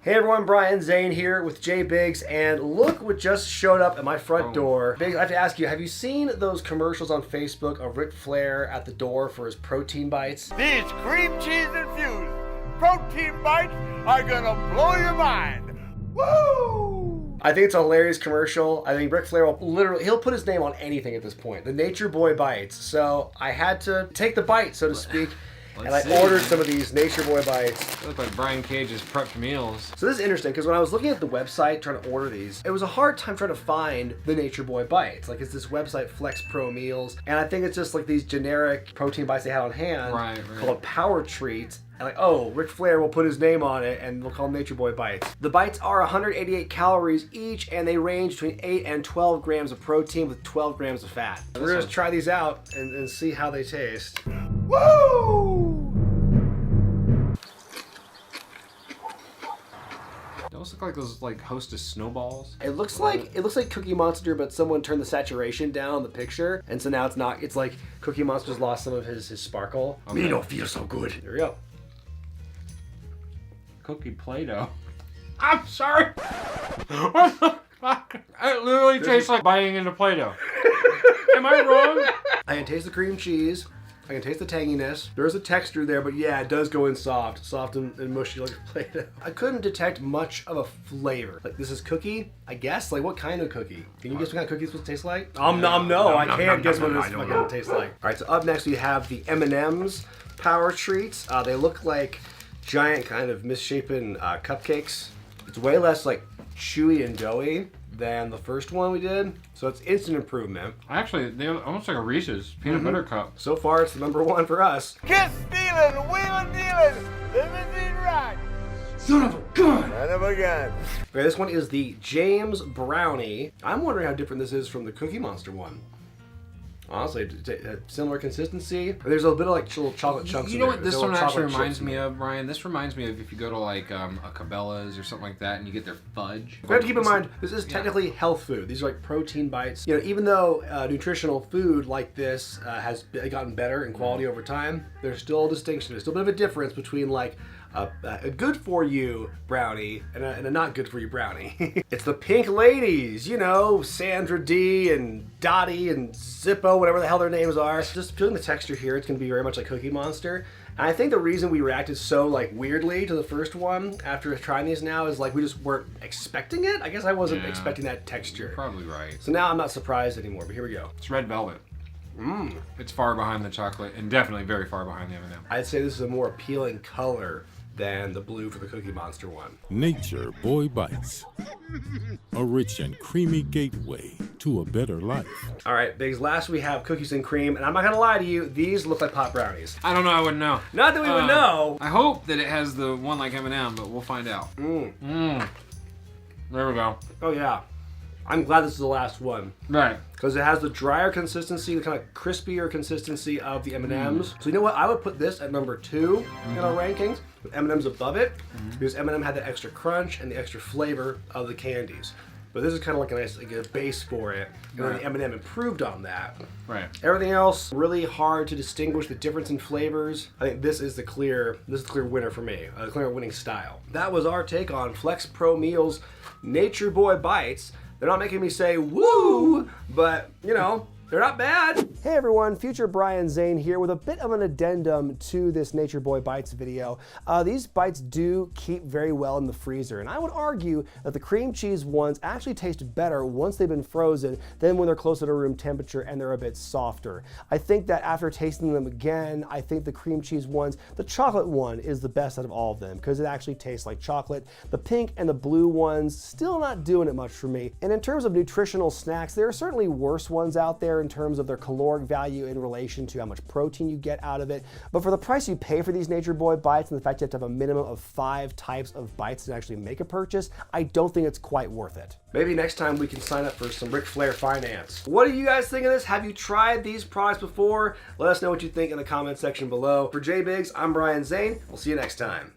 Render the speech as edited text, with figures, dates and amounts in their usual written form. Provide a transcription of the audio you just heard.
Hey everyone, Brian Zane here with Jay Biggs, and look what just showed up at my front door. Biggs, I have to ask you, have you seen those commercials on Facebook of Ric Flair at the door for his protein bites? These cream cheese infused protein bites are gonna blow your mind. Woo! I think it's a hilarious commercial. I think Ric Flair will literally, he'll put his name on anything at this point. The Nature Boy bites. So I had to take the bite, so to speak. And I ordered some of these Nature Boy bites. They look like Brian Cage's prepped meals. So this is interesting because when I was looking at the website trying to order these, it was a hard time trying to find the Nature Boy bites. Like it's this website Flex Pro Meals, and I think it's just like these generic protein bites they had on hand called Power Treats. And like, oh, Ric Flair will put his name on it and we'll call them Nature Boy bites. The bites are 188 calories each, and they range between 8 and 12 grams of protein with 12 grams of fat. So we're gonna try these out and see how they taste. Woo! Those look like those Hostess snowballs. It looks like Cookie Monster, but someone turned the saturation down on the picture, and so now it's not. It's like Cookie Monster's lost some of his sparkle. Okay. Me don't feel so good. There we go. Cookie Play-Doh. I'm sorry. What the fuck? It literally tastes like biting into Play-Doh. Am I wrong? I can taste the cream cheese. I can taste the tanginess. There's a texture there, but yeah, it does go in soft and mushy like a Play-Doh. I couldn't detect much of a flavor. Like this is cookie, I guess. Like what kind of cookie? Can you guess what kind of cookie it's supposed to taste like? No, I can't guess what it's fucking taste like. All right, so up next we have the M&M's Power Treats. They look like giant kind of misshapen cupcakes. It's way less like chewy and doughy than the first one we did, so it's instant improvement. Actually, they're almost like a Reese's peanut butter cup. So far, it's the #1 for us. Kiss stealing, wheeling dealing, limousine ride. Son of a gun! Son of a gun. Okay, this one is the James Brownie. I'm wondering how different this is from the Cookie Monster one. Honestly, similar consistency. There's a bit of like little chocolate chunks. You know in what there. this one actually reminds me of, Brian? This reminds me of if you go to like a Cabela's or something like that and you get their fudge. You have to keep in mind, this is technically health food. These are like protein bites. You know, even though nutritional food like this has gotten better in quality over time, there's still a distinction. There's still a bit of a difference between like a good for you brownie and a not good for you brownie. It's the Pink Ladies, you know, Sandra D and Dottie and Zippo, whatever the hell their names are. Just feeling the texture here, it's gonna be very much like Cookie Monster. And I think the reason we reacted so like weirdly to the first one after trying these now is like we just weren't expecting it. I guess I wasn't expecting that texture. You're probably right. So now I'm not surprised anymore, but here we go. It's red velvet. It's far behind the chocolate and definitely very far behind the M&M. I'd say this is a more appealing color than the blue for the Cookie Monster one. Nature Boy Bites. A rich and creamy gateway to a better life. All right, Biggs, last we have cookies and cream, and I'm not gonna lie to you, these look like pot brownies. I don't know, I wouldn't know. Not that we would know. I hope that it has the one like M&M, but we'll find out. There we go. Oh yeah. I'm glad this is the last one. Right. Because it has the drier consistency, the kind of crispier consistency of the M&Ms. So you know what? I would put this at #2 in our rankings, with M&Ms above it, because M&M had the extra crunch and the extra flavor of the candies. But this is kind of like a nice like a base for it, and then the M&M improved on that. Right. Everything else really hard to distinguish the difference in flavors. I think this is the clear winner for me, the clear winning style. That was our take on Flex Pro Meals Nature Boy Bites. They're not making me say woo, but you know, they're not bad. Hey everyone, future Brian Zane here with a bit of an addendum to this Nature Boy Bites video. These bites do keep very well in the freezer, and I would argue that the cream cheese ones actually taste better once they've been frozen than when they're closer to room temperature and they're a bit softer. I think that after tasting them again, I think the cream cheese ones, the chocolate one is the best out of all of them because it actually tastes like chocolate. The pink and the blue ones, still not doing it much for me. And in terms of nutritional snacks, there are certainly worse ones out there in terms of their caloric value in relation to how much protein you get out of it. But for the price you pay for these Nature Boy bites and the fact you have to have a minimum of 5 types of bites to actually make a purchase, I don't think it's quite worth it. Maybe next time we can sign up for some Ric Flair finance. What do you guys think of this? Have you tried these products before? Let us know what you think in the comment section below. For Jay Biggs, I'm Brian Zane. We'll see you next time.